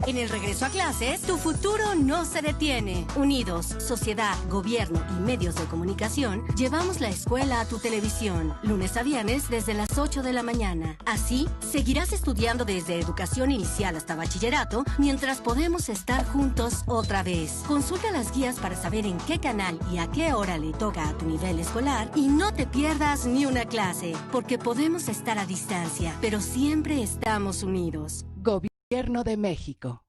En el regreso a clases, tu futuro no se detiene. Unidos, sociedad, gobierno y medios de comunicación, llevamos la escuela a tu televisión, lunes a viernes desde las 8 de la mañana. Así, seguirás estudiando desde educación inicial hasta bachillerato, mientras podemos estar juntos otra vez. Consulta las guías para saber en qué canal y a qué hora le toca a tu nivel escolar y no te pierdas ni una clase, porque podemos estar a distancia, pero siempre estamos unidos. Gobierno de México.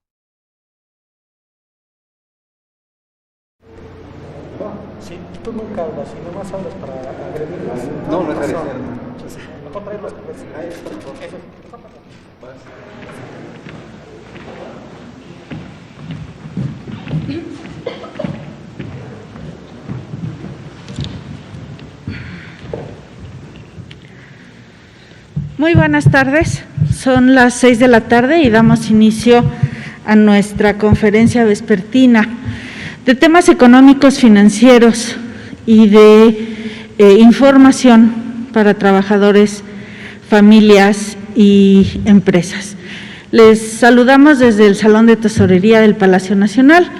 Si tú nunca hablas y nomás hablas para agredirlas. No, no es necesario. Mejor traer los papeles. Ahí está. Muy buenas tardes, son las 6 de la tarde y damos inicio a nuestra conferencia vespertina de temas económicos, financieros y de información para trabajadores, familias y empresas. Les saludamos desde el Salón de Tesorería del Palacio Nacional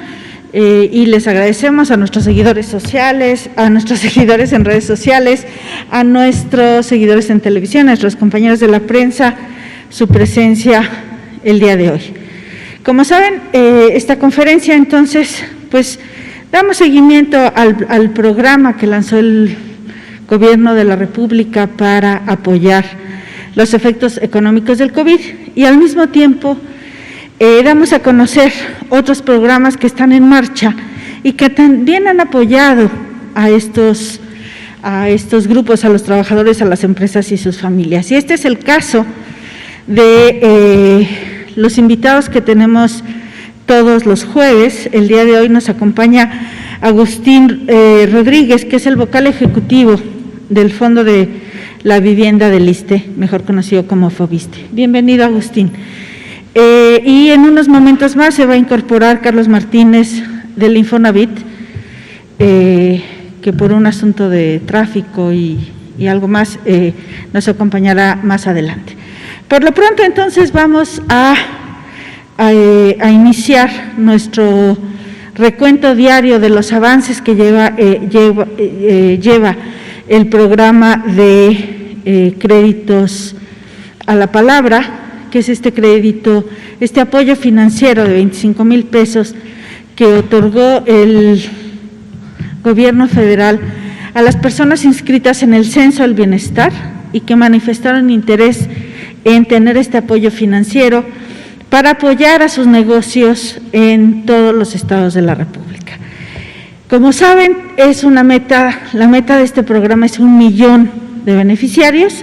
y les agradecemos a nuestros seguidores sociales, a nuestros seguidores en redes sociales, a nuestros seguidores en televisión, a nuestros compañeros de la prensa, su presencia el día de hoy. Como saben, esta conferencia entonces, pues damos seguimiento al programa que lanzó el Gobierno de la República para apoyar los efectos económicos del COVID y al mismo tiempo damos a conocer otros programas que están en marcha y que también han apoyado a estos grupos, a los trabajadores, a las empresas y sus familias. Y este es el caso de los invitados que tenemos todos los jueves. El día de hoy nos acompaña Agustín Rodríguez, que es el vocal ejecutivo del Fondo de la Vivienda del ISSSTE, mejor conocido como FOVISSSTE. Bienvenido, Agustín. Y en unos momentos más se va a incorporar Carlos Martínez del Infonavit, que por un asunto de tráfico y algo más nos acompañará más adelante. Por lo pronto, entonces, vamos a iniciar nuestro recuento diario de los avances que lleva el programa de créditos a la palabra, que es este crédito, este apoyo financiero de 25,000 pesos que otorgó el Gobierno federal a las personas inscritas en el Censo del Bienestar y que manifestaron interés en tener este apoyo financiero para apoyar a sus negocios en todos los estados de la República. Como saben, es una meta, la meta de este programa es 1,000,000 de beneficiarios.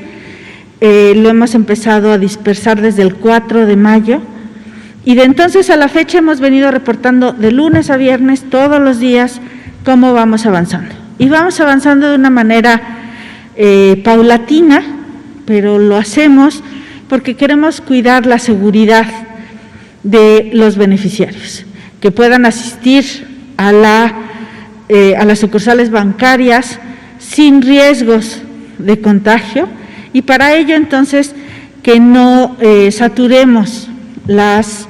Lo hemos empezado a dispersar desde el 4 de mayo y de entonces a la fecha hemos venido reportando de lunes a viernes todos los días cómo vamos avanzando. Y vamos avanzando de una manera paulatina, pero lo hacemos porque queremos cuidar la seguridad de los beneficiarios, que puedan asistir a las sucursales bancarias sin riesgos de contagio. Y para ello, entonces, que no saturemos las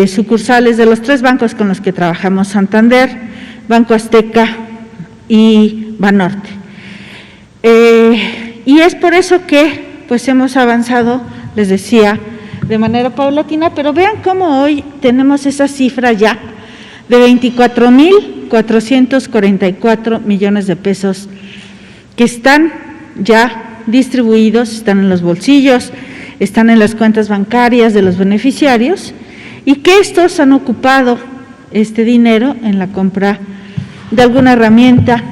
sucursales de los 3 bancos con los que trabajamos: Santander, Banco Azteca y Banorte. Y es por eso que pues hemos avanzado, les decía, de manera paulatina, pero vean cómo hoy tenemos esa cifra ya de 24,444 millones de pesos que están ya distribuidos, están en los bolsillos, están en las cuentas bancarias de los beneficiarios y que estos han ocupado este dinero en la compra de alguna herramienta,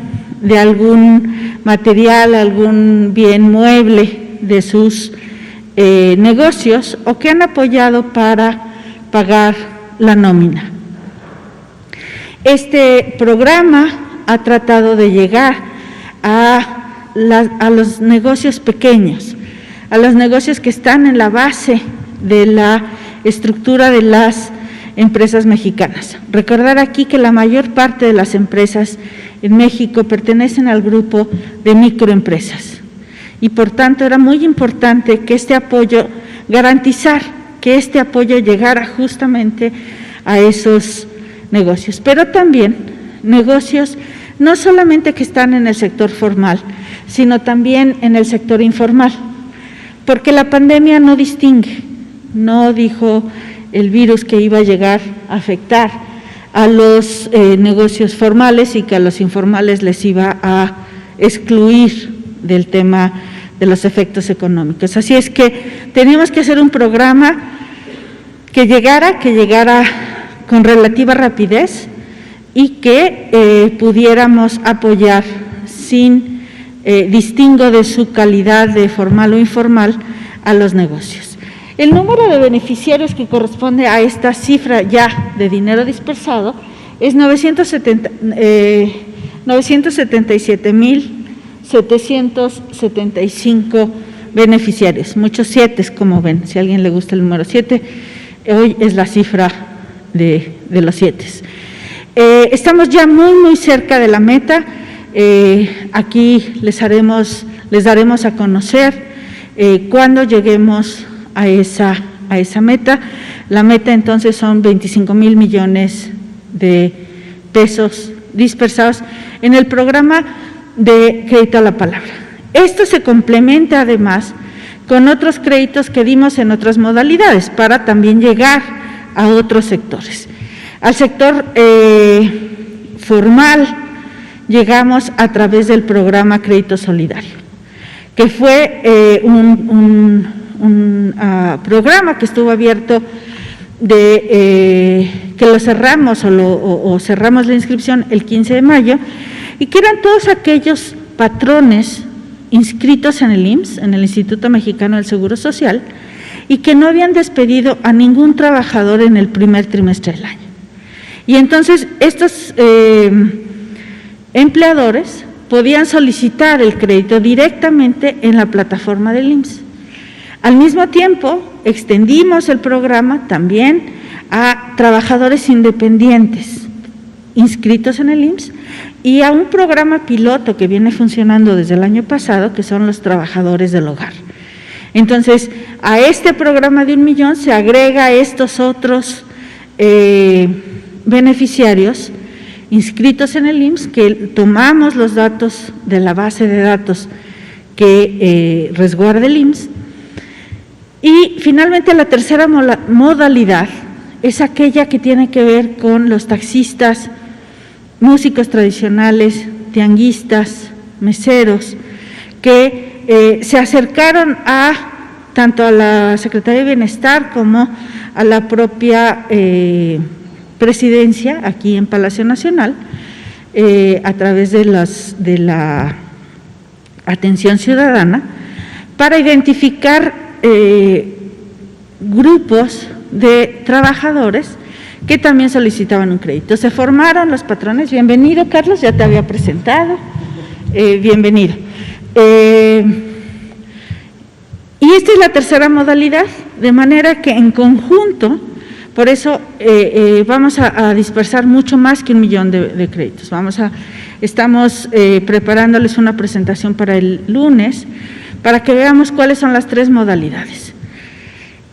de algún material, algún bien mueble de sus negocios o que han apoyado para pagar la nómina. Este programa ha tratado de llegar a los negocios pequeños, a los negocios que están en la base de la estructura de las empresas mexicanas. Recordar aquí que la mayor parte de las empresas en México pertenecen al grupo de microempresas y por tanto era muy importante que este apoyo garantizar que este apoyo llegara justamente a esos negocios, pero también negocios no solamente que están en el sector formal, sino también en el sector informal, porque la pandemia no distingue, no dijo el virus que iba a llegar a afectar a los negocios formales y que a los informales les iba a excluir del tema de los efectos económicos. Así es que teníamos que hacer un programa que llegara con relativa rapidez y que pudiéramos apoyar sin distingo de su calidad de formal o informal a los negocios. El número de beneficiarios que corresponde a esta cifra ya de dinero dispersado es 977,775 beneficiarios, muchos 7, como ven, si a alguien le gusta el número 7, hoy es la cifra de los 7. Estamos ya muy cerca de la meta. Aquí les daremos a conocer cuando lleguemos a esa meta. La meta entonces son 25,000 millones de pesos dispersados en el programa de crédito a la palabra. Esto se complementa además con otros créditos que dimos en otras modalidades para también llegar a otros sectores. Al sector formal llegamos a través del programa Crédito Solidario, que fue un programa que estuvo abierto que lo cerramos o cerramos la inscripción el 15 de mayo y que eran todos aquellos patrones inscritos en el IMSS, en el Instituto Mexicano del Seguro Social, y que no habían despedido a ningún trabajador en el primer trimestre del año. Y entonces estos empleadores podían solicitar el crédito directamente en la plataforma del IMSS. Al mismo tiempo, extendimos el programa también a trabajadores independientes inscritos en el IMSS y a un programa piloto que viene funcionando desde el año pasado, que son los trabajadores del hogar. Entonces, a este programa de 1 millón se agrega estos otros beneficiarios inscritos en el IMSS, que tomamos los datos de la base de datos que resguarda el IMSS. Y finalmente la tercera modalidad es aquella que tiene que ver con los taxistas, músicos tradicionales, tianguistas, meseros, que se acercaron tanto a la Secretaría de Bienestar como a la propia presidencia aquí en Palacio Nacional, a través de la atención ciudadana, para identificar grupos de trabajadores que también solicitaban un crédito. Se formaron los patrones. Bienvenido, Carlos, ya te había presentado. Bienvenido. Y esta es la tercera modalidad, de manera que en conjunto, por eso vamos a dispersar mucho más que 1 millón de créditos. Estamos preparándoles una presentación para el lunes, para que veamos cuáles son las 3 modalidades.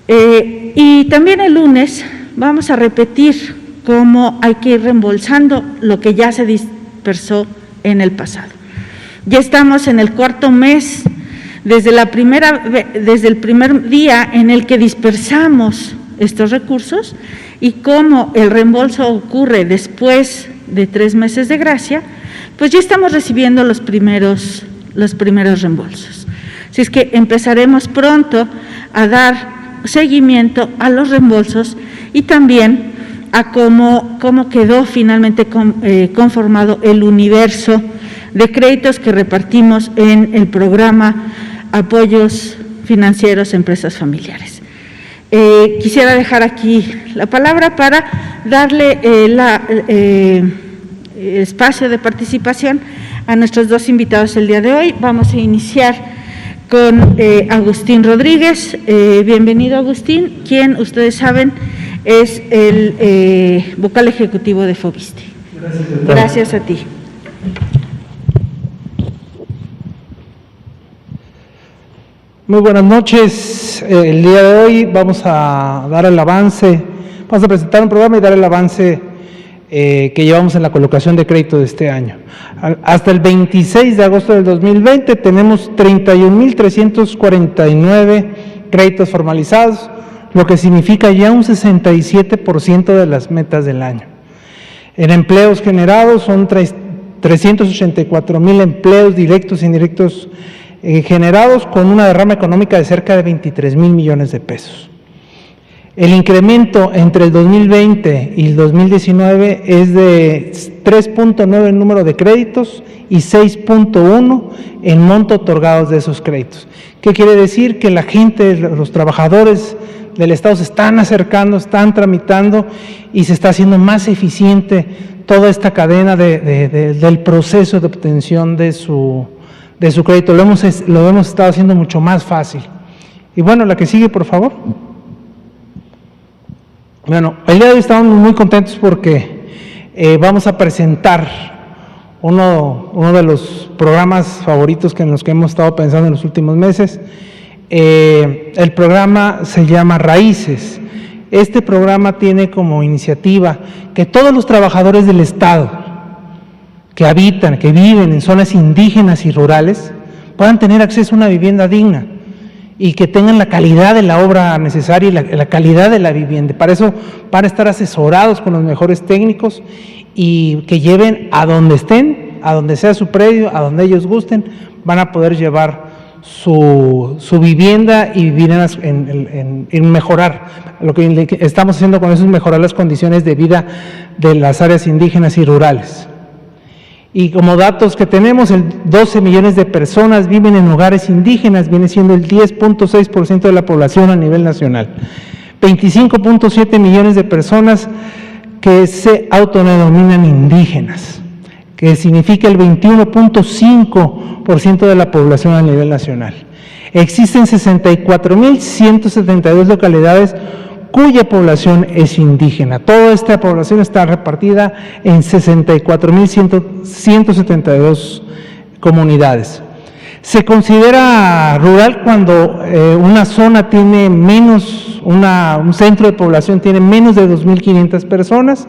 Y también el lunes vamos a repetir cómo hay que ir reembolsando lo que ya se dispersó en el pasado. Ya estamos en el 4º mes, desde el primer día en el que dispersamos estos recursos, y cómo el reembolso ocurre después de 3 meses de gracia, pues ya estamos recibiendo los primeros reembolsos. Así es que empezaremos pronto a dar seguimiento a los reembolsos y también a cómo quedó finalmente conformado el universo de créditos que repartimos en el programa Apoyos Financieros a Empresas Familiares. Quisiera dejar aquí la palabra para darle espacio de participación a nuestros 2 invitados el día de hoy. Vamos a iniciar con Agustín Rodríguez. Bienvenido, Agustín, quien ustedes saben es el vocal ejecutivo de Fobiste. Gracias a ti. Muy buenas noches. El día de hoy vamos a dar el avance, vamos a presentar un programa y dar el avance que llevamos en la colocación de crédito de este año. Hasta el 26 de agosto del 2020 tenemos 31.349 créditos formalizados, lo que significa ya un 67% de las metas del año. En empleos generados son 384,000 empleos directos e indirectos generados, con una derrama económica de cerca de 23,000 millones de pesos. El incremento entre el 2020 y el 2019 es de 3.9 en número de créditos y 6.1 en monto otorgados de esos créditos. ¿Qué quiere decir? Que la gente, los trabajadores del Estado se están acercando, están tramitando y se está haciendo más eficiente toda esta cadena del proceso de obtención de su crédito. Lo hemos estado haciendo mucho más fácil. Y bueno, la que sigue, por favor. Bueno, el día de hoy estamos muy contentos porque vamos a presentar uno de los programas favoritos en los que hemos estado pensando en los últimos meses. El programa se llama Raíces. Este programa tiene como iniciativa que todos los trabajadores del Estado que habitan, que viven en zonas indígenas y rurales, puedan tener acceso a una vivienda digna y que tengan la calidad de la obra necesaria y la calidad de la vivienda. Para eso, para estar asesorados con los mejores técnicos y que lleven a donde estén, a donde sea su predio, a donde ellos gusten, van a poder llevar su vivienda y vivir en mejorar. Lo que estamos haciendo con eso es mejorar las condiciones de vida de las áreas indígenas y rurales. Y como datos que tenemos, 12 millones de personas viven en hogares indígenas, viene siendo el 10.6% de la población a nivel nacional. 25.7 millones de personas que se autodenominan indígenas, que significa el 21.5% de la población a nivel nacional. Existen 64.172 localidades cuya población es indígena. Toda esta población está repartida en 64.172 comunidades. Se considera rural cuando una zona tiene menos, un centro de población tiene menos de 2.500 personas.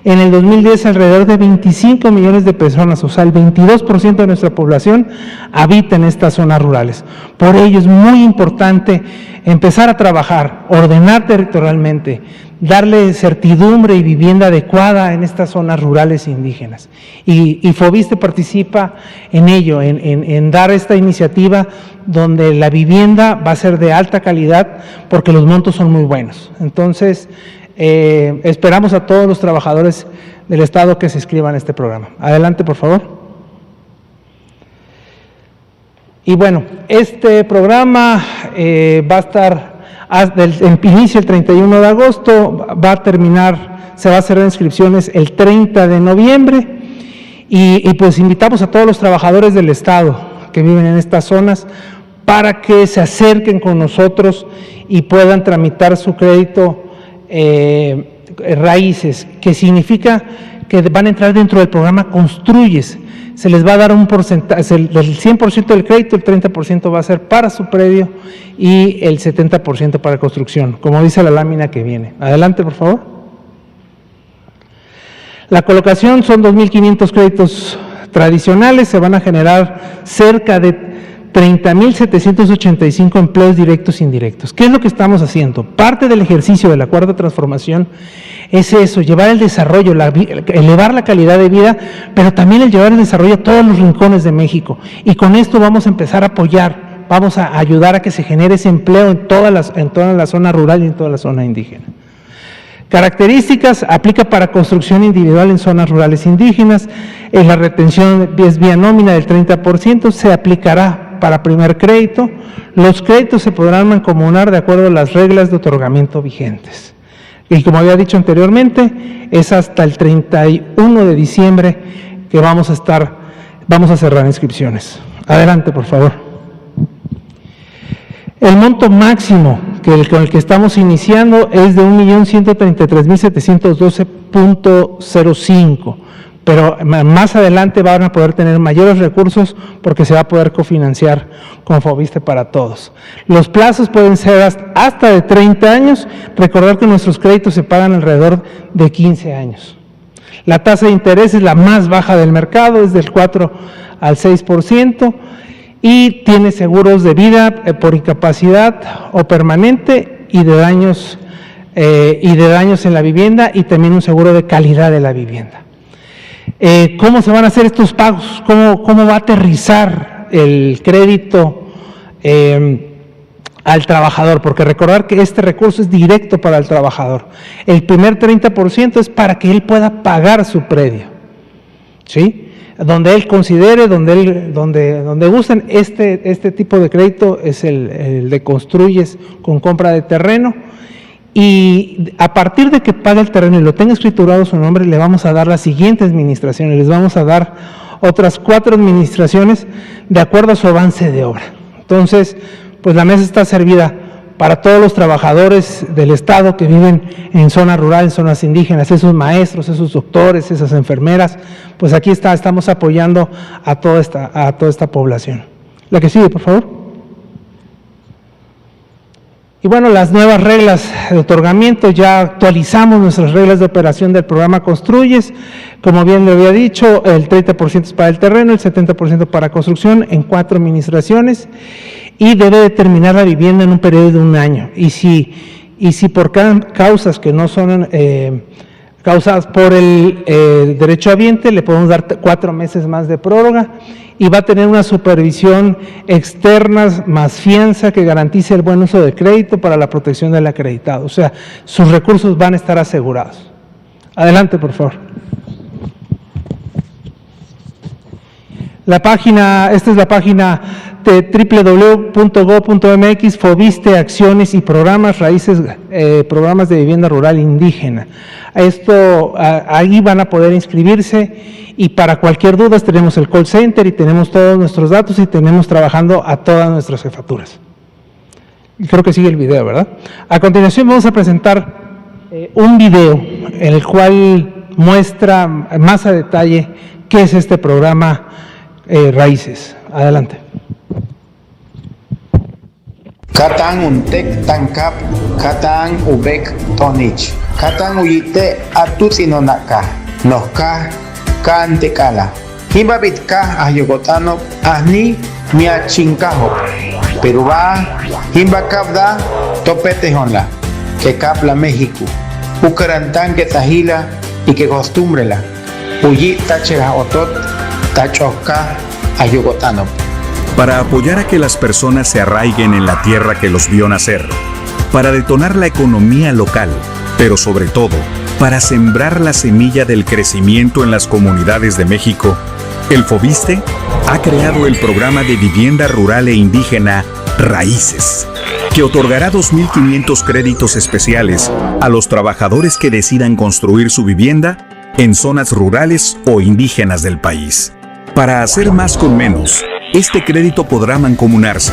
En el 2010 alrededor de 25 millones de personas, o sea, el 22% de nuestra población habita en estas zonas rurales. Por ello es muy importante empezar a trabajar, ordenar territorialmente, darle certidumbre y vivienda adecuada en estas zonas rurales e indígenas. Y Fobiste participa en ello, en dar esta iniciativa donde la vivienda va a ser de alta calidad porque los montos son muy buenos. Entonces, esperamos a todos los trabajadores del Estado que se inscriban a este programa. Adelante, por favor. Y bueno, este programa va a estar el inicio el 31 de agosto, va a terminar, se va a cerrar inscripciones el 30 de noviembre y pues invitamos a todos los trabajadores del Estado que viven en estas zonas para que se acerquen con nosotros y puedan tramitar su crédito Raíces, que significa que van a entrar dentro del programa Construyes. Se les va a dar un porcentaje, del 100% del crédito, el 30% va a ser para su predio y el 70% para construcción, como dice la lámina que viene. Adelante, por favor. La colocación son 2.500 créditos tradicionales, se van a generar cerca de 30.785 empleos directos e indirectos. ¿Qué es lo que estamos haciendo? Parte del ejercicio de la Cuarta Transformación es eso, llevar el desarrollo, elevar la calidad de vida, pero también el llevar el desarrollo a todos los rincones de México. Y con esto vamos a empezar a apoyar, vamos a ayudar a que se genere ese empleo en toda la zona rural y en toda la zona indígena. Características: aplica para construcción individual en zonas rurales indígenas, la retención es vía nómina del 30%, se aplicará para primer crédito. Los créditos se podrán mancomunar de acuerdo a las reglas de otorgamiento vigentes. Y como había dicho anteriormente, es hasta el 31 de diciembre que vamos a cerrar inscripciones. Adelante, por favor. El monto máximo con el que estamos iniciando es de 1.133.712.05. pero más adelante van a poder tener mayores recursos porque se va a poder cofinanciar con Foviste para todos. Los plazos pueden ser hasta de 30 años, recordar que nuestros créditos se pagan alrededor de 15 años. La tasa de interés es la más baja del mercado, es del 4 al 6%, y tiene seguros de vida por incapacidad o permanente y de daños en la vivienda, y también un seguro de calidad de la vivienda. ¿Cómo se van a hacer estos pagos? ¿Cómo va a aterrizar el crédito al trabajador? Porque recordar que este recurso es directo para el trabajador. El primer 30% es para que él pueda pagar su predio, ¿sí? Donde él considere, donde gusten. Este tipo de crédito es el de construyes con compra de terreno, y a partir de que pague el terreno y lo tenga escriturado su nombre, le vamos a dar las siguientes administraciones, les vamos a dar otras 4 administraciones de acuerdo a su avance de obra. Entonces, pues la mesa está servida para todos los trabajadores del Estado que viven en zona rural, en zonas indígenas, esos maestros, esos doctores, esas enfermeras. Pues aquí estamos apoyando a toda esta población. La que sigue, por favor. Y bueno, las nuevas reglas de otorgamiento, ya actualizamos nuestras reglas de operación del programa Construyes. Como bien le había dicho, el 30% es para el terreno, el 70% para construcción en 4 administraciones, y debe de terminar la vivienda en un periodo de 1 año. Y si por causas que no son causadas por el derechohabiente, le podemos dar 4 meses más de prórroga, y va a tener una supervisión externa más fianza que garantice el buen uso del crédito para la protección del acreditado. O sea, sus recursos van a estar asegurados. Adelante, por favor. Esta es la página de www.go.mx, Foviste, acciones y programas, raíces, programas de vivienda rural indígena. Ahí van a poder inscribirse, y para cualquier duda tenemos el call center y tenemos todos nuestros datos, y tenemos trabajando a todas nuestras jefaturas. Creo que sigue el video, ¿verdad? A continuación vamos a presentar un video en el cual muestra más a detalle qué es este programa Raíces. Adelante. Katan untek tangkap, katan ubek tonich, katan uyite atusinonaka, nohka kantekala. Himbabitka ayogotano ahni miachinkajo, pero va himbakabda topetejonla, que capla México, ucarantán que tajila y que costumbrela, uyi tachera otot, tachoka ayogotano. Para apoyar a que las personas se arraiguen en la tierra que los vio nacer, para detonar la economía local, pero sobre todo, para sembrar la semilla del crecimiento en las comunidades de México, el Foviste ha creado el programa de vivienda rural e indígena Raíces, que otorgará 2.500 créditos especiales a los trabajadores que decidan construir su vivienda en zonas rurales o indígenas del país. Para hacer más con menos, este crédito podrá mancomunarse,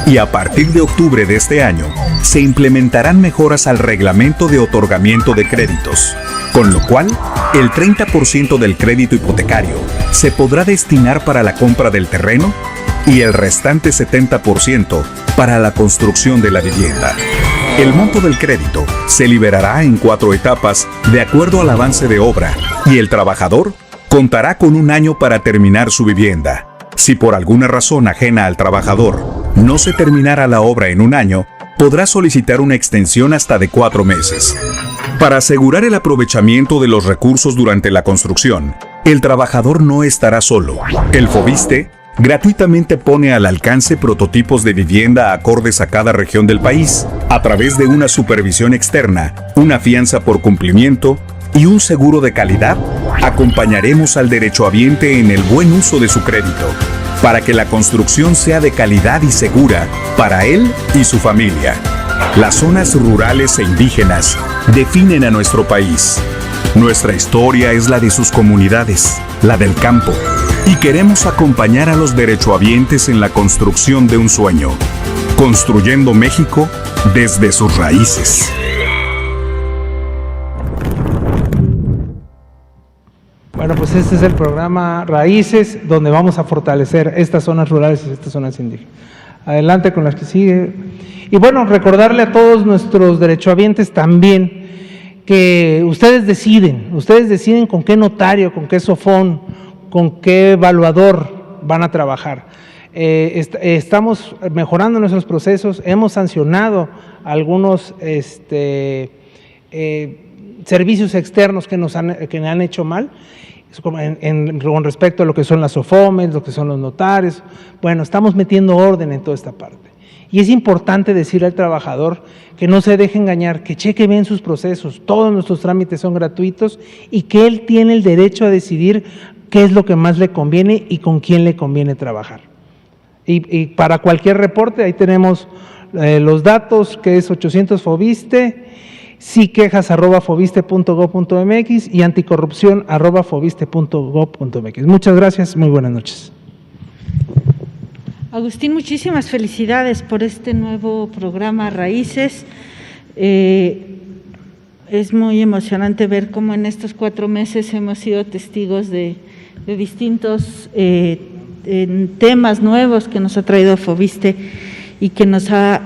y a partir de octubre de este año se implementarán mejoras al reglamento de otorgamiento de créditos, con lo cual el 30% del crédito hipotecario se podrá destinar para la compra del terreno y el restante 70% para la construcción de la vivienda. El monto del crédito se liberará en 4 etapas de acuerdo al avance de obra, y el trabajador contará con 1 año para terminar su vivienda. Si por alguna razón ajena al trabajador no se terminara la obra en 1 año, podrá solicitar una extensión hasta de 4 meses. Para asegurar el aprovechamiento de los recursos durante la construcción, el trabajador no estará solo. El Foviste gratuitamente pone al alcance prototipos de vivienda acordes a cada región del país, a través de una supervisión externa, una fianza por cumplimiento y un seguro de calidad. Acompañaremos al derechohabiente en el buen uso de su crédito, para que la construcción sea de calidad y segura para él y su familia. Las zonas rurales e indígenas definen a nuestro país. Nuestra historia es la de sus comunidades, la del campo, y queremos acompañar a los derechohabientes en la construcción de un sueño, construyendo México desde sus raíces. Bueno, pues este es el programa Raíces, donde vamos a fortalecer estas zonas rurales y estas zonas indígenas. Adelante con las que sigue. Y bueno, recordarle a todos nuestros derechohabientes también que ustedes deciden con qué notario, con qué sofón, con qué evaluador van a trabajar. Estamos mejorando nuestros procesos, hemos sancionado algunos servicios externos que han hecho mal, con respecto a lo que son las SOFOMES, lo que son los notarios. Bueno, estamos metiendo orden en toda esta parte. Y es importante decirle al trabajador que no se deje engañar, que cheque bien sus procesos, todos nuestros trámites son gratuitos y que él tiene el derecho a decidir qué es lo que más le conviene y con quién le conviene trabajar. Y para cualquier reporte, ahí tenemos los datos, que es 800 FOBISTE, siquejas@fobiste.gov.mx y anticorrupción@fobiste.gov.mx. Muchas gracias, muy buenas noches. Agustín, muchísimas felicidades por este nuevo programa Raíces. Es muy emocionante ver cómo en estos 4 meses hemos sido testigos de distintos temas nuevos que nos ha traído Fobiste y que nos ha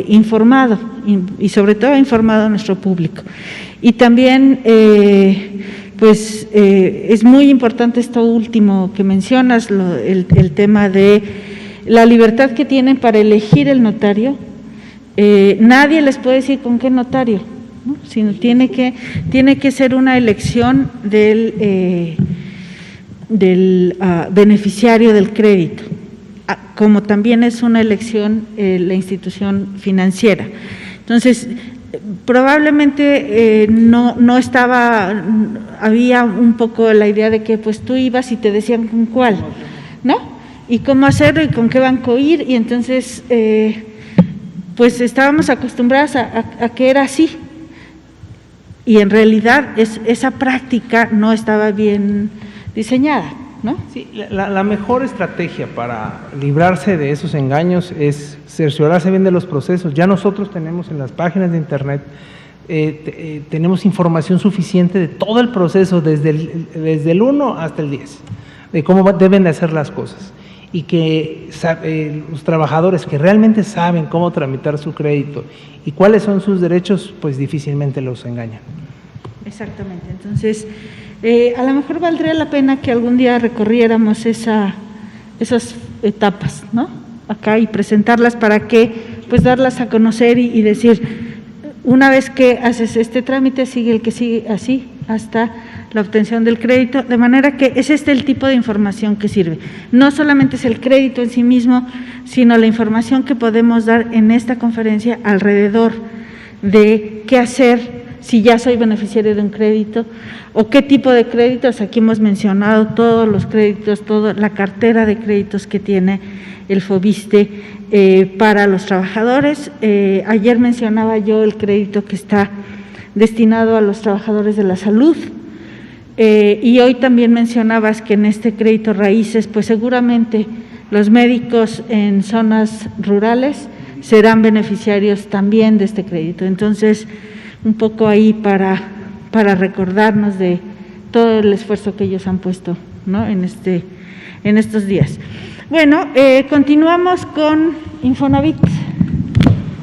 informado y sobre todo ha informado a nuestro público. Y también es muy importante esto último que mencionas, el tema de la libertad que tienen para elegir el notario. Nadie les puede decir con qué notario, ¿no? Sino tiene que ser una elección del beneficiario del crédito, como también es una elección la institución financiera. Entonces, probablemente no estaba, había un poco la idea de que pues tú ibas y te decían con cuál, ¿no? Y cómo hacerlo y con qué banco ir, y entonces pues estábamos acostumbrados a que era así, y en realidad esa práctica no estaba bien diseñada, ¿no? Sí, la mejor estrategia para librarse de esos engaños es cerciorarse bien de los procesos. Ya nosotros tenemos en las páginas de internet, tenemos información suficiente de todo el proceso, desde el 1 hasta el 10, de cómo deben de hacer las cosas. Y que los trabajadores que realmente saben cómo tramitar su crédito y cuáles son sus derechos, pues difícilmente los engañan. Exactamente. Entonces, a lo mejor valdría la pena que algún día recorriéramos esas etapas, ¿no? Acá, y presentarlas para que, pues, darlas a conocer y decir, una vez que haces este trámite, sigue el que sigue así, hasta la obtención del crédito, de manera que es el tipo de información que sirve. No solamente es el crédito en sí mismo, sino la información que podemos dar en esta conferencia alrededor de qué hacer si ya soy beneficiario de un crédito, o qué tipo de créditos. Aquí hemos mencionado todos los créditos, toda la cartera de créditos que tiene el Fobiste para los trabajadores. Ayer mencionaba yo el crédito que está destinado a los trabajadores de la salud, y hoy también mencionabas que en este crédito Raíces, pues seguramente los médicos en zonas rurales serán beneficiarios también de este crédito. Entonces, un poco ahí para recordarnos de todo el esfuerzo que ellos han puesto, ¿no? en estos días. Bueno, continuamos con Infonavit.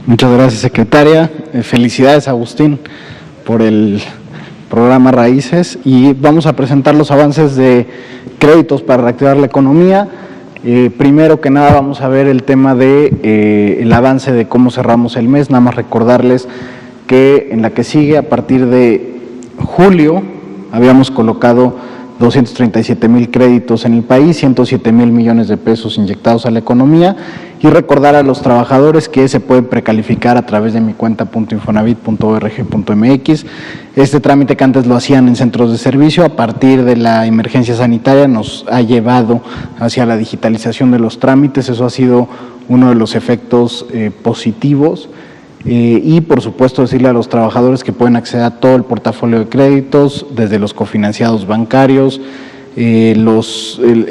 Muchas gracias, secretaria. Felicidades, Agustín, por el programa Raíces, y vamos a presentar los avances de créditos para reactivar la economía. Primero que nada vamos a ver el tema de el avance de cómo cerramos el mes. Nada más recordarles que en la que sigue, a partir de julio, habíamos colocado 237,000 créditos en el país, 107,000 millones de pesos inyectados a la economía, y recordar a los trabajadores que se pueden precalificar a través de mi cuenta .infonavit.org.mx. Este trámite, que antes lo hacían en centros de servicio, a partir de la emergencia sanitaria nos ha llevado hacia la digitalización de los trámites. Eso ha sido uno de los efectos positivos. Y por supuesto decirle a los trabajadores que pueden acceder a todo el portafolio de créditos, desde los cofinanciados bancarios,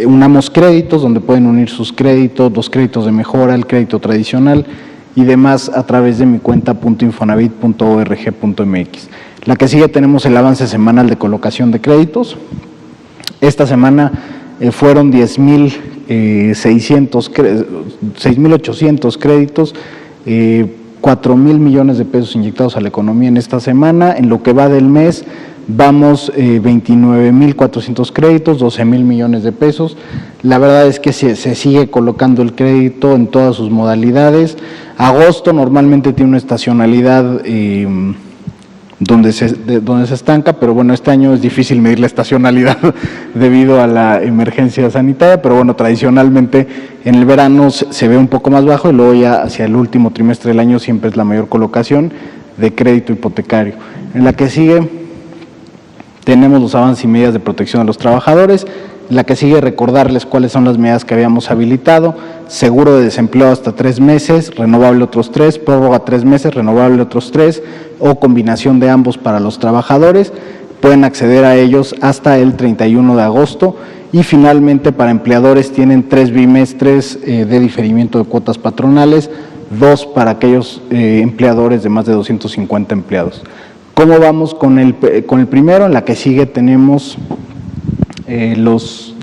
unamos créditos, donde pueden unir sus créditos, los créditos de mejora, el crédito tradicional y demás, a través de mi cuenta .infonavit.org.mx. La que sigue tenemos el avance semanal de colocación de créditos. Esta semana fueron 6.800 créditos, 4,000 millones de pesos inyectados a la economía en esta semana. En lo que va del mes vamos 29.400 créditos, 12,000 millones de pesos. La verdad es que se sigue colocando el crédito en todas sus modalidades. Agosto normalmente tiene una estacionalidad donde se estanca, pero bueno, este año es difícil medir la estacionalidad debido a la emergencia sanitaria, pero bueno, tradicionalmente en el verano se ve un poco más bajo y luego ya hacia el último trimestre del año siempre es la mayor colocación de crédito hipotecario. En la que sigue tenemos los avances y medidas de protección a los trabajadores. En la que sigue, recordarles cuáles son las medidas que habíamos habilitado: seguro de desempleo hasta 3 meses, renovable otros 3, prórroga 3 meses, renovable otros 3, o combinación de ambos para los trabajadores. Pueden acceder a ellos hasta el 31 de agosto. Y finalmente, para empleadores tienen 3 bimestres de diferimiento de cuotas patronales, 2 para aquellos empleadores de más de 250 empleados. ¿Cómo vamos con el primero? En la que sigue tenemos los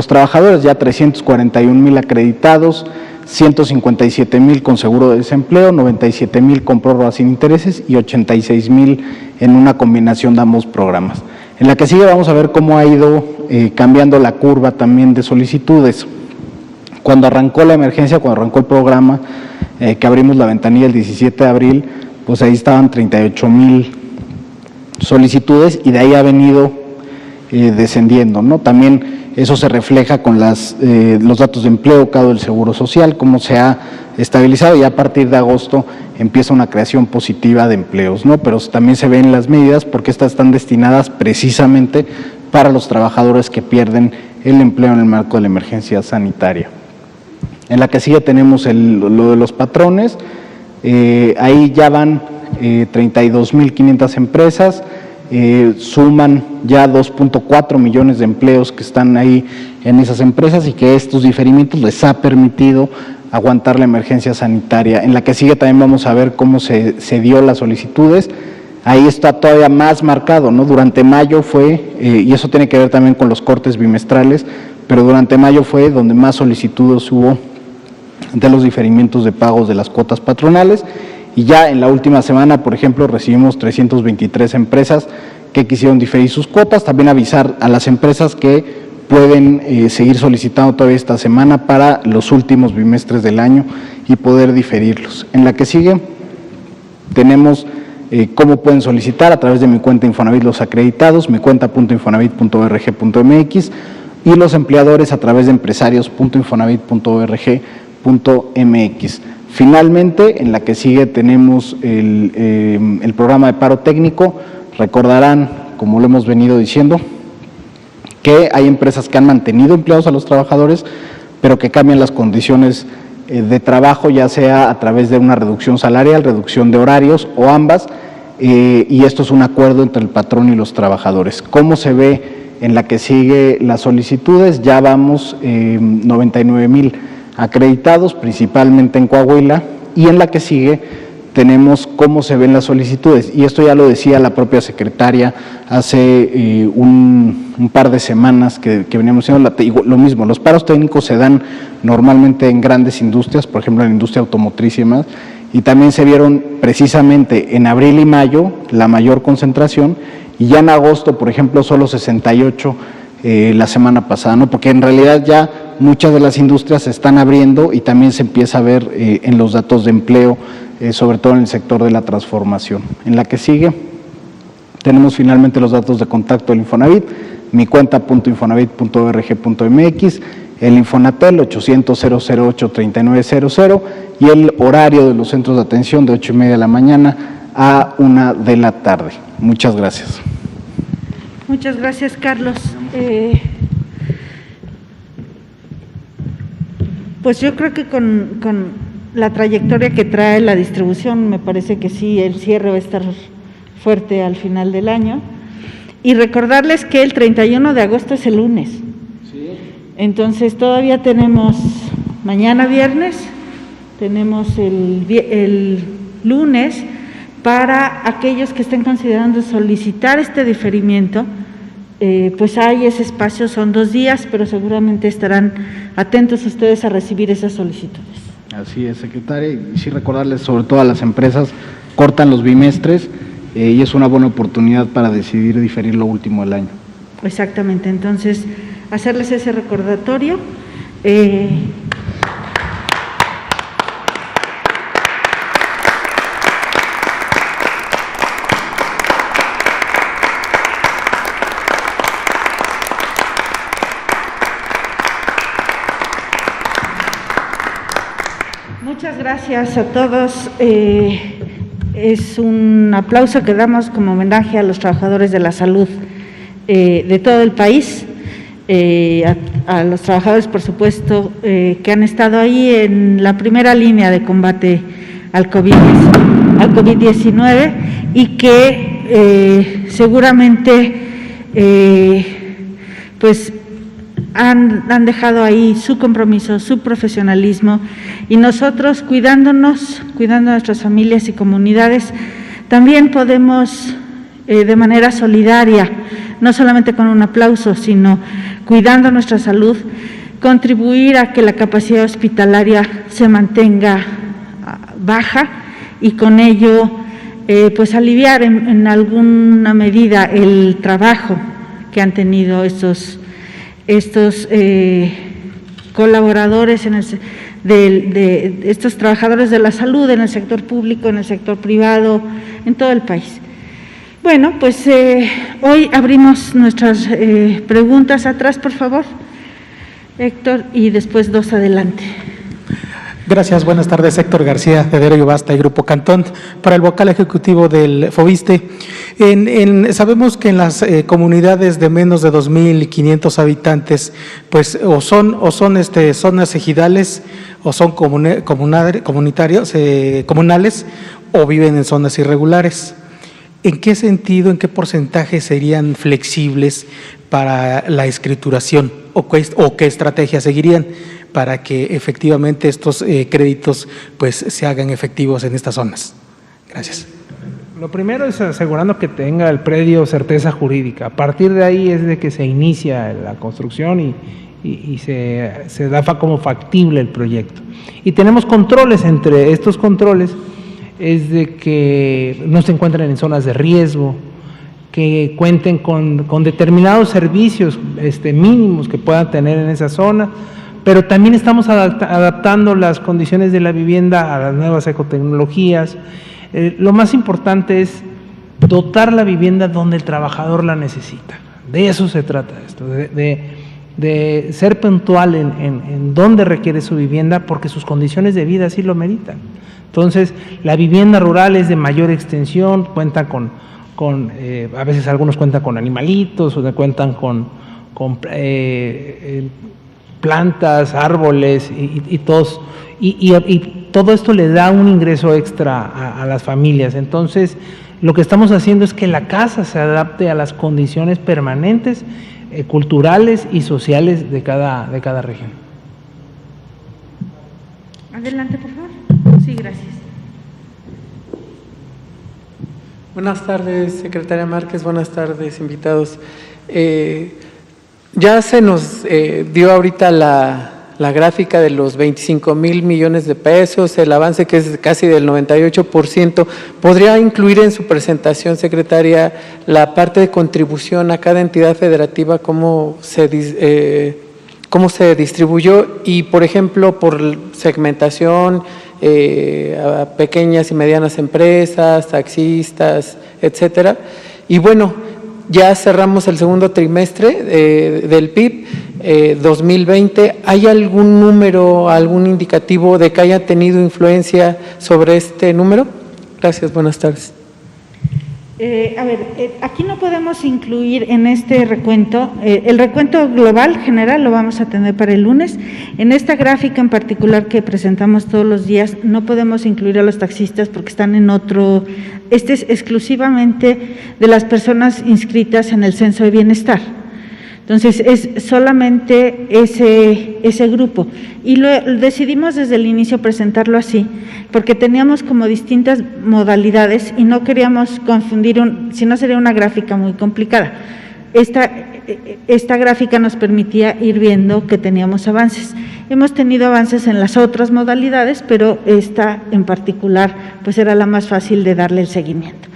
trabajadores, ya 341,000 acreditados, 157,000 con seguro de desempleo, 97,000 con prórroga sin intereses y 86,000 en una combinación de ambos programas. En la que sigue vamos a ver cómo ha ido cambiando la curva también de solicitudes. Cuando arrancó la emergencia, cuando arrancó el programa, que abrimos la ventanilla el 17 de abril, pues ahí estaban 38,000 solicitudes y de ahí ha venido descendiendo, ¿no? También eso se refleja con los datos de empleo, cada del Seguro Social, cómo se ha estabilizado, y a partir de agosto empieza una creación positiva de empleos, ¿no? Pero también se ven las medidas porque estas están destinadas precisamente para los trabajadores que pierden el empleo en el marco de la emergencia sanitaria. En la que sigue tenemos lo de los patrones. Ahí ya van 32,500 empresas, suman ya 2.4 millones de empleos que están ahí en esas empresas y que estos diferimientos les ha permitido aguantar la emergencia sanitaria. En la que sigue también vamos a ver cómo se dio las solicitudes. Ahí está todavía más marcado, ¿no? Durante mayo fue, y eso tiene que ver también con los cortes bimestrales, pero durante mayo fue donde más solicitudes hubo de los diferimientos de pagos de las cuotas patronales. Y ya en la última semana, por ejemplo, recibimos 323 empresas que quisieron diferir sus cuotas. También avisar a las empresas que pueden seguir solicitando todavía esta semana para los últimos bimestres del año y poder diferirlos. En la que sigue tenemos cómo pueden solicitar a través de mi cuenta Infonavit los acreditados, mi cuenta.infonavit.org.mx, y los empleadores a través de empresarios.infonavit.org.mx. Finalmente, en la que sigue tenemos el programa de paro técnico. Recordarán, como lo hemos venido diciendo, que hay empresas que han mantenido empleados a los trabajadores, pero que cambian las condiciones de trabajo, ya sea a través de una reducción salarial, reducción de horarios o ambas, y esto es un acuerdo entre el patrón y los trabajadores. ¿Cómo se ve en la que sigue las solicitudes? Ya vamos 99,000 acreditados, principalmente en Coahuila, y en la que sigue tenemos cómo se ven las solicitudes, y esto ya lo decía la propia secretaria hace un par de semanas que veníamos haciendo lo mismo. Los paros técnicos se dan normalmente en grandes industrias, por ejemplo en la industria automotriz y demás, y también se vieron precisamente en abril y mayo la mayor concentración, y ya en agosto, por ejemplo, solo 68 la semana pasada, ¿no? Porque en realidad ya muchas de las industrias se están abriendo y también se empieza a ver en los datos de empleo, sobre todo en el sector de la transformación. En la que sigue tenemos finalmente los datos de contacto del Infonavit, mi cuenta.infonavit.org.mx, el Infonatel 800-008-3900 y el horario de los centros de atención de 8:30 de la mañana a 1 de la tarde. Muchas gracias. Muchas gracias, Carlos. Pues yo creo que con la trayectoria que trae la distribución, me parece que sí, el cierre va a estar fuerte al final del año. Y recordarles que el 31 de agosto es el lunes. Sí. Entonces todavía tenemos mañana viernes, tenemos el lunes para aquellos que estén considerando solicitar este diferimiento. pues hay ese espacio, son 2 días, pero seguramente estarán atentos ustedes a recibir esas solicitudes. Así es, secretaria, y sí recordarles, sobre todo a las empresas, cortan los bimestres y es una buena oportunidad para decidir diferir lo último del año. Exactamente, entonces hacerles ese recordatorio. Muchas gracias a todos. Es un aplauso que damos como homenaje a los trabajadores de la salud de todo el país, a los trabajadores, por supuesto, que han estado ahí en la primera línea de combate al COVID-19 y que seguramente pues han dejado ahí su compromiso, su profesionalismo, y nosotros cuidando a nuestras familias y comunidades, también podemos de manera solidaria, no solamente con un aplauso, sino cuidando nuestra salud, contribuir a que la capacidad hospitalaria se mantenga baja y con ello pues aliviar en alguna medida el trabajo que han tenido estos colaboradores de estos trabajadores de la salud en el sector público, en el sector privado, en todo el país. Bueno, pues hoy abrimos nuestras preguntas. Atrás, por favor, Héctor, y después 2 adelante. Gracias, buenas tardes. Héctor García, de Derecho Basta y Grupo Cantón, para el vocal ejecutivo del FOBISTE. Sabemos que en las comunidades de menos de 2.500 habitantes, pues o son zonas ejidales o son comunales o viven en zonas irregulares. ¿En qué sentido, en qué porcentaje serían flexibles para la escrituración o qué estrategia seguirían para que efectivamente estos créditos pues se hagan efectivos en estas zonas? Gracias. Lo primero es asegurando que tenga el predio certeza jurídica. A partir de ahí es de que se inicia la construcción y se da como factible el proyecto. Y tenemos controles. Entre estos controles es de que no se encuentren en zonas de riesgo, que cuenten con determinados servicios mínimos que puedan tener en esa zona, pero también estamos adaptando las condiciones de la vivienda a las nuevas ecotecnologías. Lo más importante es dotar la vivienda donde el trabajador la necesita. De eso se trata esto, de ser puntual en dónde requiere su vivienda, porque sus condiciones de vida así lo meritan. Entonces, la vivienda rural es de mayor extensión, cuenta a veces algunos cuentan con animalitos, o cuentan con plantas, árboles y todo esto le da un ingreso extra a las familias. Entonces, lo que estamos haciendo es que la casa se adapte a las condiciones permanentes, culturales y sociales de cada región. Adelante, por favor. Sí, gracias. Buenas tardes, secretaria Márquez, buenas tardes, invitados. Ya se nos dio ahorita la gráfica de los 25,000 millones de pesos, el avance que es casi del 98%. ¿Podría incluir en su presentación, secretaria, la parte de contribución a cada entidad federativa, cómo se distribuyó y, por ejemplo, por segmentación, a pequeñas y medianas empresas, taxistas, etcétera? Y bueno, ya cerramos el segundo trimestre del PIB 2020. ¿Hay algún número, algún indicativo de que haya tenido influencia sobre este número? Gracias, buenas tardes. Aquí no podemos incluir en este recuento, el recuento global general lo vamos a tener para el lunes. En esta gráfica en particular que presentamos todos los días, no podemos incluir a los taxistas porque están en otro, este es exclusivamente de las personas inscritas en el Censo de Bienestar. Entonces, es solamente ese grupo. Y decidimos desde el inicio presentarlo así, porque teníamos como distintas modalidades y no queríamos confundir, si no sería una gráfica muy complicada. esta gráfica nos permitía ir viendo que teníamos avances. Hemos tenido avances en las otras modalidades, pero esta en particular pues era la más fácil de darle el seguimiento.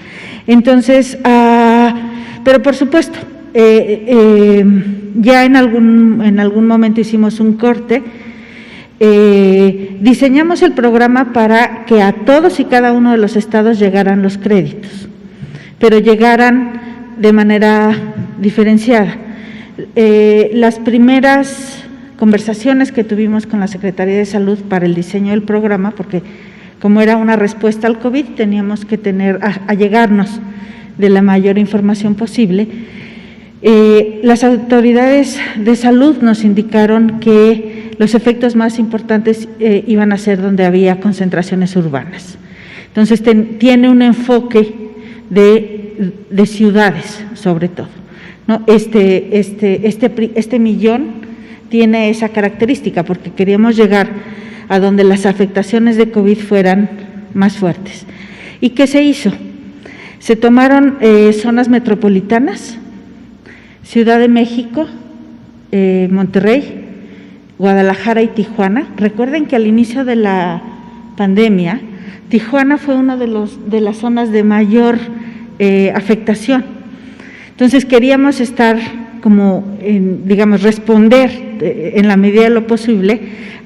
Entonces, pero por supuesto, ya en algún momento hicimos un corte. Diseñamos el programa para que a todos y cada uno de los estados llegaran los créditos, pero llegaran de manera diferenciada. Las primeras conversaciones que tuvimos con la Secretaría de Salud para el diseño del programa, porque como era una respuesta al COVID, teníamos que allegarnos de la mayor información posible. Las autoridades de salud nos indicaron que los efectos más importantes iban a ser donde había concentraciones urbanas. Entonces, tiene un enfoque de ciudades, sobre todo, ¿no? Este millón tiene esa característica, porque queríamos llegar a donde las afectaciones de COVID fueran más fuertes. ¿Y qué se hizo? Se tomaron zonas metropolitanas, Ciudad de México, Monterrey, Guadalajara y Tijuana. Recuerden que al inicio de la pandemia, Tijuana fue una de las zonas de mayor afectación. Entonces queríamos estar responder en la medida de lo posible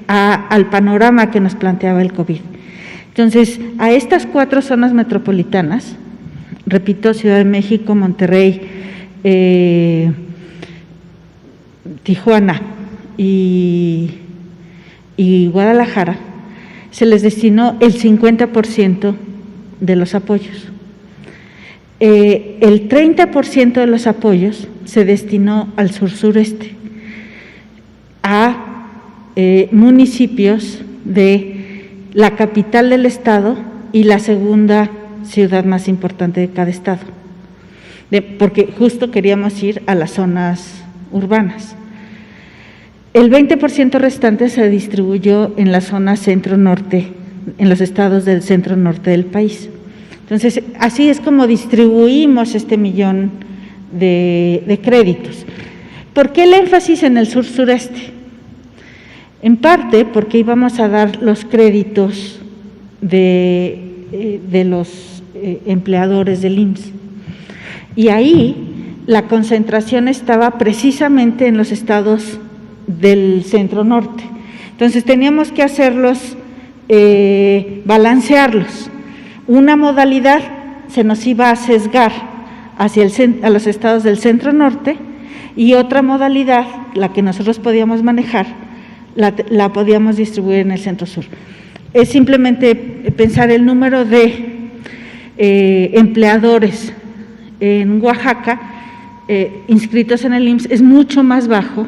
al panorama que nos planteaba el COVID. Entonces, a estas 4 zonas metropolitanas, repito, Ciudad de México, Monterrey, Tijuana y Guadalajara, se les destinó el 50% de los apoyos. El 30% de los apoyos se destinó al sur-sureste, a municipios de la capital del estado y la segunda ciudad más importante de cada estado, porque justo queríamos ir a las zonas urbanas. El 20% restante se distribuyó en la zona centro-norte, en los estados del centro-norte del país. Entonces, así es como distribuimos este millón de créditos. ¿Por qué el énfasis en el sur-sureste? En parte porque íbamos a dar los créditos de los empleadores del IMSS. Y ahí la concentración estaba precisamente en los estados del centro-norte. Entonces teníamos que hacerlos, balancearlos. Una modalidad se nos iba a sesgar a los estados del centro-norte y otra modalidad, la que nosotros podíamos manejar, la podíamos distribuir en el centro-sur. Es simplemente pensar el número de empleadores en Oaxaca inscritos en el IMSS es mucho más bajo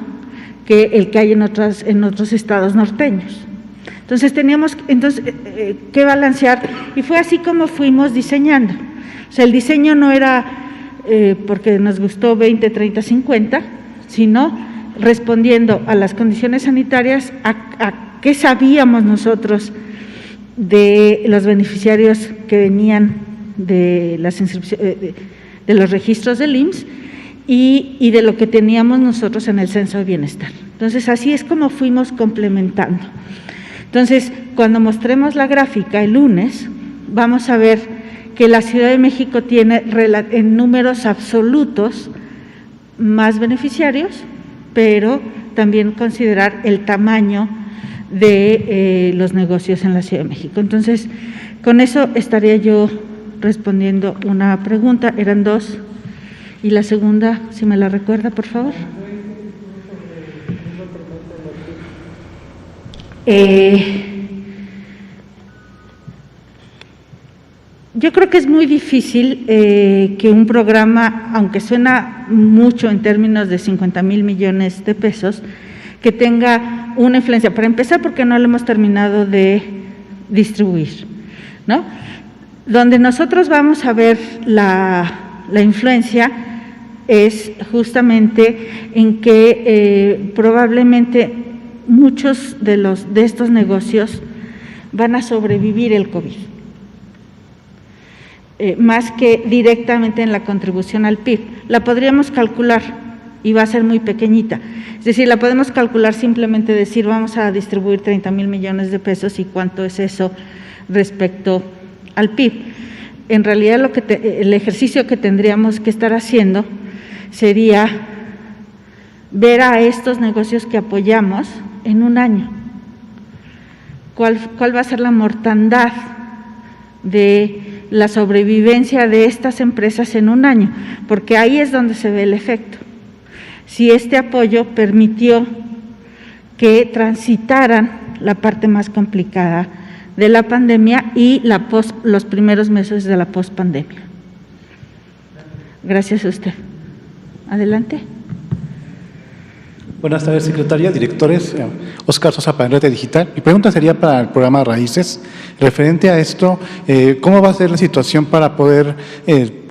que el que hay en otros estados norteños. Entonces teníamos que balancear, y fue así como fuimos diseñando. O sea, el diseño no era porque nos gustó 20, 30, 50, sino respondiendo a las condiciones sanitarias, a qué sabíamos nosotros de los beneficiarios que venían de las de los registros del IMSS y de lo que teníamos nosotros en el censo de bienestar. Entonces, así es como fuimos complementando. Entonces, cuando mostremos la gráfica el lunes, vamos a ver que la Ciudad de México tiene en números absolutos más beneficiarios, pero también considerar el tamaño de los negocios en la Ciudad de México. Entonces, con eso estaría yo respondiendo una pregunta, eran 2, y la segunda, si me la recuerda, por favor. Yo creo que es muy difícil que un programa, aunque suena mucho en términos de 50,000 millones de pesos, que tenga una influencia. Para empezar, porque no lo hemos terminado de distribuir, ¿no? Donde nosotros vamos a ver la influencia es justamente en que probablemente muchos de estos negocios van a sobrevivir el COVID, más que directamente en la contribución al PIB. La podríamos calcular, y va a ser muy pequeñita. Es decir, la podemos calcular simplemente decir vamos a distribuir 30,000 millones de pesos y cuánto es eso respecto al PIB. En realidad el ejercicio que tendríamos que estar haciendo sería ver a estos negocios que apoyamos en un año. ¿Cuál va a ser la mortandad de la sobrevivencia de estas empresas en un año? Porque ahí es donde se ve el efecto. Si este apoyo permitió que transitaran la parte más complicada de la pandemia y los primeros meses de la pospandemia. Gracias a usted. Adelante. Buenas tardes, secretaria, directores. Oscar Sosa, para Red Digital. Mi pregunta sería para el programa Raíces. Referente a esto, ¿cómo va a ser la situación para poder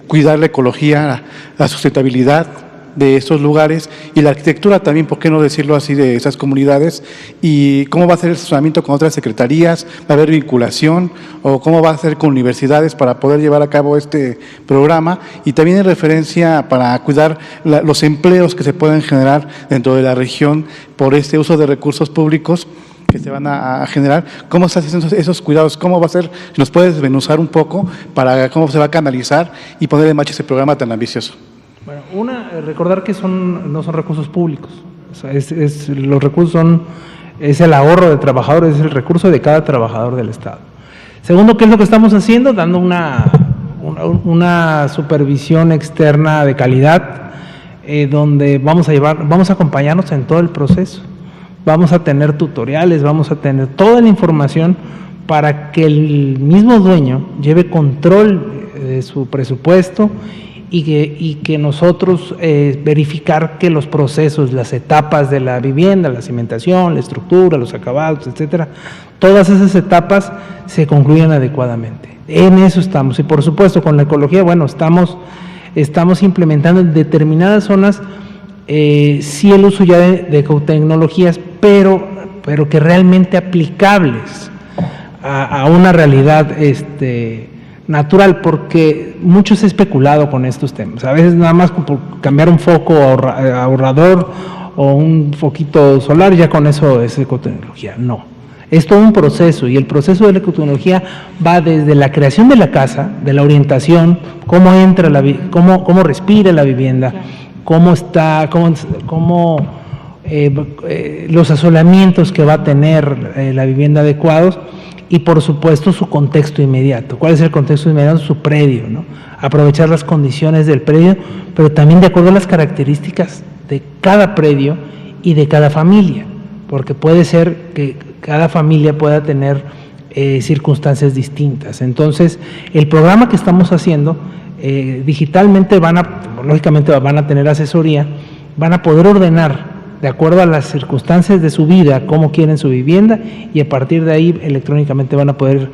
cuidar la ecología, la sustentabilidad de estos lugares y la arquitectura también, por qué no decirlo así, de esas comunidades? ¿Y cómo va a ser el asesoramiento con otras secretarías? ¿Va a haber vinculación? ¿O cómo va a ser con universidades para poder llevar a cabo este programa? Y también en referencia para cuidar los empleos que se pueden generar dentro de la región por este uso de recursos públicos que se van a generar. ¿Cómo se hacen esos cuidados? ¿Cómo va a ser? Si nos puedes desmenuzar un poco para cómo se va a canalizar y poner en marcha ese programa tan ambicioso. Bueno, recordar que no son recursos públicos, o sea, los recursos es el ahorro de trabajadores, es el recurso de cada trabajador del Estado. Segundo, ¿qué es lo que estamos haciendo? Dando una supervisión externa de calidad, donde vamos a acompañarnos en todo el proceso. Vamos a tener tutoriales, vamos a tener toda la información para que el mismo dueño lleve control de su presupuesto y que nosotros verificar que los procesos, las etapas de la vivienda, la cimentación, la estructura, los acabados, etcétera, todas esas etapas se concluyan adecuadamente. En eso estamos. Y por supuesto con la ecología, bueno, estamos implementando en determinadas zonas sí el uso ya de ecotecnologías, pero que realmente aplicables a una realidad natural, porque mucho se ha especulado con estos temas. A veces nada más por cambiar un foco ahorrador o un foquito solar, ya con eso es ecotecnología. No, es todo un proceso, y el proceso de la ecotecnología va desde la creación de la casa, de la orientación, cómo entra cómo respira la vivienda, cómo está, los asolamientos que va a tener la vivienda adecuados, y por supuesto su contexto inmediato. ¿Cuál es el contexto inmediato? Su predio, ¿no? Aprovechar las condiciones del predio, pero también de acuerdo a las características de cada predio y de cada familia, porque puede ser que cada familia pueda tener circunstancias distintas. Entonces, el programa que estamos haciendo, digitalmente lógicamente van a tener asesoría, van a poder ordenar de acuerdo a las circunstancias de su vida, cómo quieren su vivienda, y a partir de ahí electrónicamente van a poder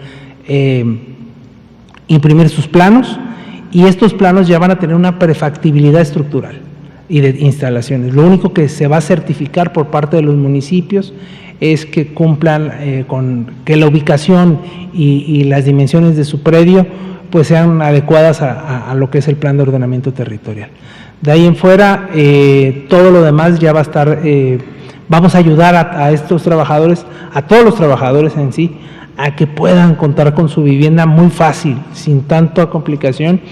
imprimir sus planos, y estos planos ya van a tener una prefactibilidad estructural y de instalaciones. Lo único que se va a certificar por parte de los municipios es que cumplan con que la ubicación y las dimensiones de su predio pues sean adecuadas a lo que es el plan de ordenamiento territorial. De ahí en fuera, todo lo demás ya va a estar, vamos a ayudar a estos trabajadores, a todos los trabajadores en sí, a que puedan contar con su vivienda muy fácil, sin tanta complicación,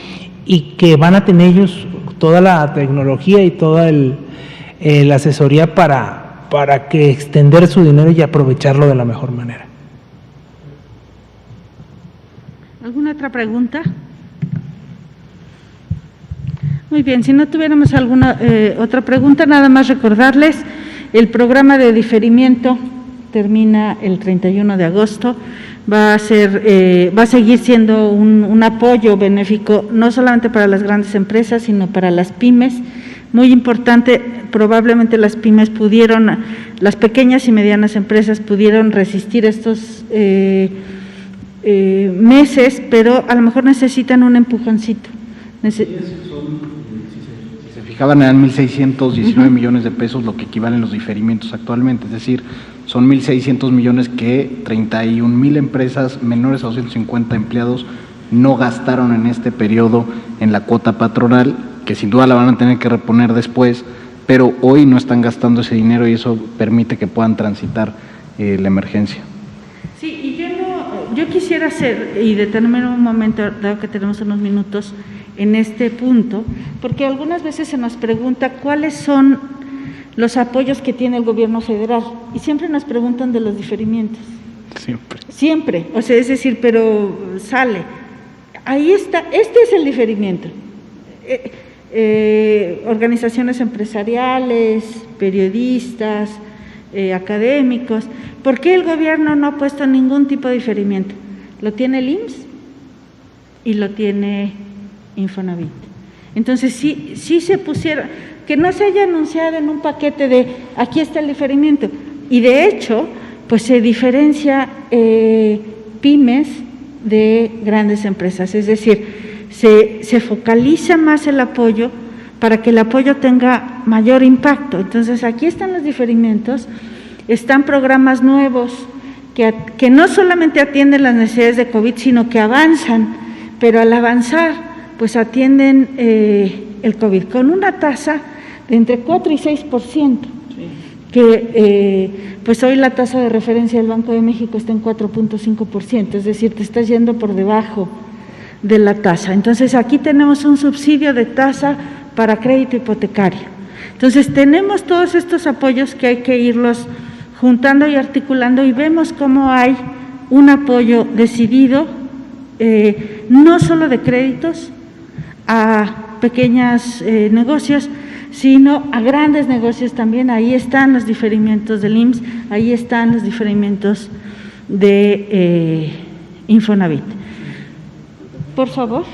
y que van a tener ellos toda la tecnología y toda la asesoría para que extender su dinero y aprovecharlo de la mejor manera. ¿Alguna otra pregunta? Muy bien, si no tuviéramos alguna otra pregunta, nada más recordarles, el programa de diferimiento termina el 31 de agosto, va a seguir siendo un apoyo benéfico, no solamente para las grandes empresas, sino para las pymes. Muy importante, probablemente las pequeñas y medianas empresas pudieron resistir estos meses, pero a lo mejor necesitan un empujoncito. Fijaban, eran 1.619 millones de pesos, lo que equivalen los diferimientos actualmente, es decir, son 1.600 millones que 31,000 empresas menores a 250 empleados no gastaron en este periodo en la cuota patronal, que sin duda la van a tener que reponer después, pero hoy no están gastando ese dinero y eso permite que puedan transitar la emergencia. Sí, y yo quisiera hacer y detenerme un momento, dado que tenemos unos minutos en este punto, porque algunas veces se nos pregunta cuáles son los apoyos que tiene el gobierno federal y siempre nos preguntan de los diferimientos. Siempre, o sea, es decir, pero sale. Ahí está, este es el diferimiento. Organizaciones empresariales, periodistas, académicos. ¿Por qué el gobierno no ha puesto ningún tipo de diferimiento? Lo tiene el IMSS y lo tiene Infonavit. Entonces, sí se pusiera, que no se haya anunciado en un paquete de aquí está el diferimiento. Y de hecho, pues se diferencia pymes de grandes empresas, es decir, se focaliza más el apoyo para que el apoyo tenga mayor impacto. Entonces, aquí están los diferimientos, están programas nuevos que no solamente atienden las necesidades de COVID, sino que avanzan, pero al avanzar, pues atienden el COVID con una tasa de entre 4 y 6%, que pues hoy la tasa de referencia del Banco de México está en 4.5%, es decir, te estás yendo por debajo de la tasa. Entonces, aquí tenemos un subsidio de tasa para crédito hipotecario. Entonces, tenemos todos estos apoyos que hay que irlos juntando y articulando y vemos cómo hay un apoyo decidido, no solo de créditos a pequeños negocios, sino a grandes negocios también. Ahí están los diferimientos del IMSS, ahí están los diferimientos de Infonavit. Por favor.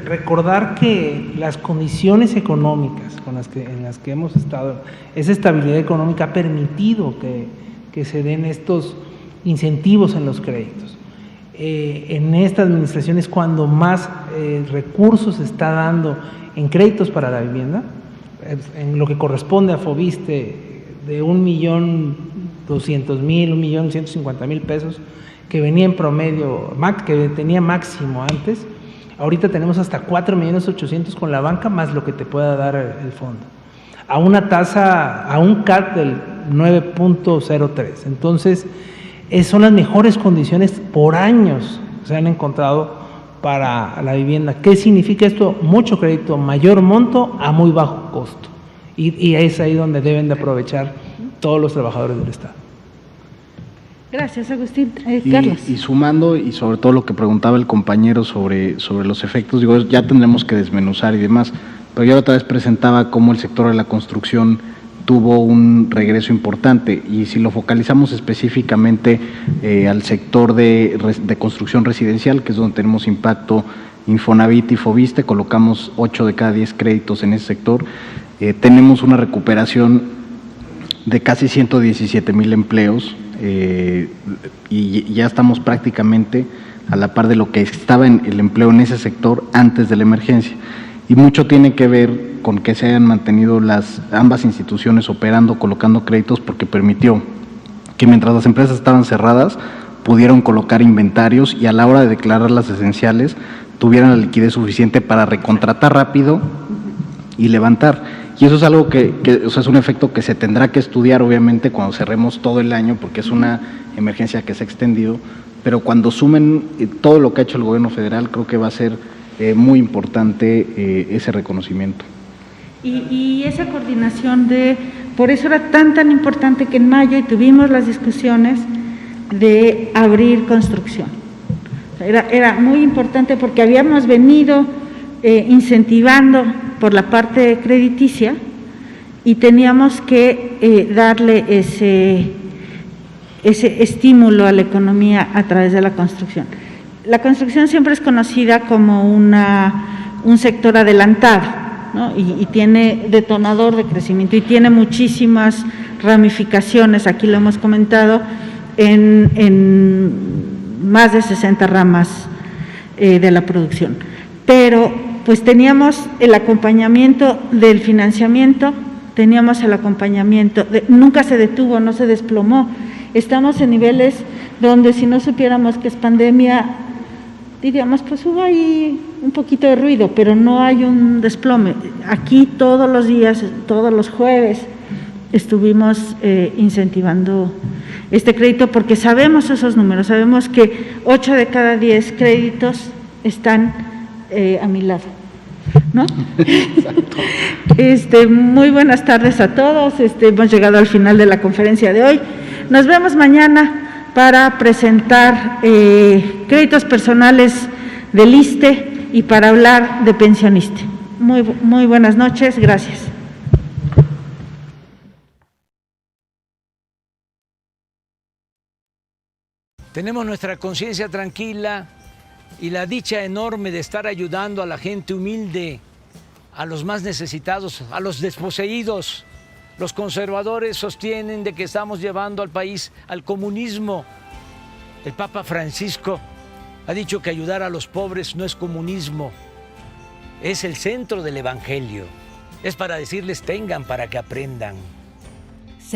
Recordar que las condiciones económicas en las que hemos estado, esa estabilidad económica ha permitido que se den estos incentivos en los créditos. En esta administración es cuando más recursos se está dando en créditos para la vivienda, en lo que corresponde a Foviste, de 1.200.000, 1.150.000 pesos, que venía en promedio, que tenía máximo antes. Ahorita tenemos hasta 4.800.000 con la banca, más lo que te pueda dar el fondo, a una tasa, a un CAT del 9.03. Entonces, son las mejores condiciones por años que se han encontrado para la vivienda. ¿Qué significa esto? Mucho crédito, mayor monto a muy bajo costo. Y es ahí donde deben de aprovechar todos los trabajadores del Estado. Gracias, Agustín. Carlos. Y sumando, y sobre todo lo que preguntaba el compañero sobre los efectos, digo, ya tendremos que desmenuzar y demás, pero yo otra vez presentaba cómo el sector de la construcción tuvo un regreso importante, y si lo focalizamos específicamente al sector de construcción residencial, que es donde tenemos impacto Infonavit y Foviste, colocamos 8 de cada 10 créditos en ese sector, tenemos una recuperación de casi 117,000 empleos, y ya estamos prácticamente a la par de lo que estaba en el empleo en ese sector antes de la emergencia, y mucho tiene que ver con que se hayan mantenido ambas instituciones operando, colocando créditos, porque permitió que mientras las empresas estaban cerradas pudieron colocar inventarios y a la hora de declarar las esenciales tuvieran la liquidez suficiente para recontratar rápido y levantar. Y eso es algo o sea, es un efecto que se tendrá que estudiar obviamente cuando cerremos todo el año, porque es una emergencia que se ha extendido, pero cuando sumen todo lo que ha hecho el gobierno federal, creo que va a ser muy importante ese reconocimiento. Y esa coordinación por eso era tan importante que en mayo tuvimos las discusiones de abrir construcción. Era muy importante porque habíamos venido incentivando por la parte crediticia y teníamos que darle ese estímulo a la economía a través de la construcción. La construcción siempre es conocida como un sector adelantado, ¿no? Y tiene detonador de crecimiento y tiene muchísimas ramificaciones, aquí lo hemos comentado, en más de 60 ramas de la producción. Pero pues teníamos el acompañamiento del financiamiento, teníamos el acompañamiento, nunca se detuvo, no se desplomó. Estamos en niveles donde si no supiéramos que es pandemia, diríamos, pues hubo ahí un poquito de ruido, pero no hay un desplome. Aquí todos los días, todos los jueves, estuvimos incentivando este crédito porque sabemos esos números, sabemos que 8 de cada 10 créditos están a mi lado, ¿no? Muy buenas tardes a todos, hemos llegado al final de la conferencia de hoy. Nos vemos mañana para presentar créditos personales del ISSSTE y para hablar de pensioniste. Muy buenas noches, gracias. Tenemos nuestra conciencia tranquila y la dicha enorme de estar ayudando a la gente humilde, a los más necesitados, a los desposeídos. Los conservadores sostienen de que estamos llevando al país al comunismo. El Papa Francisco ha dicho que ayudar a los pobres no es comunismo, es el centro del Evangelio. Es para decirles tengan para que aprendan.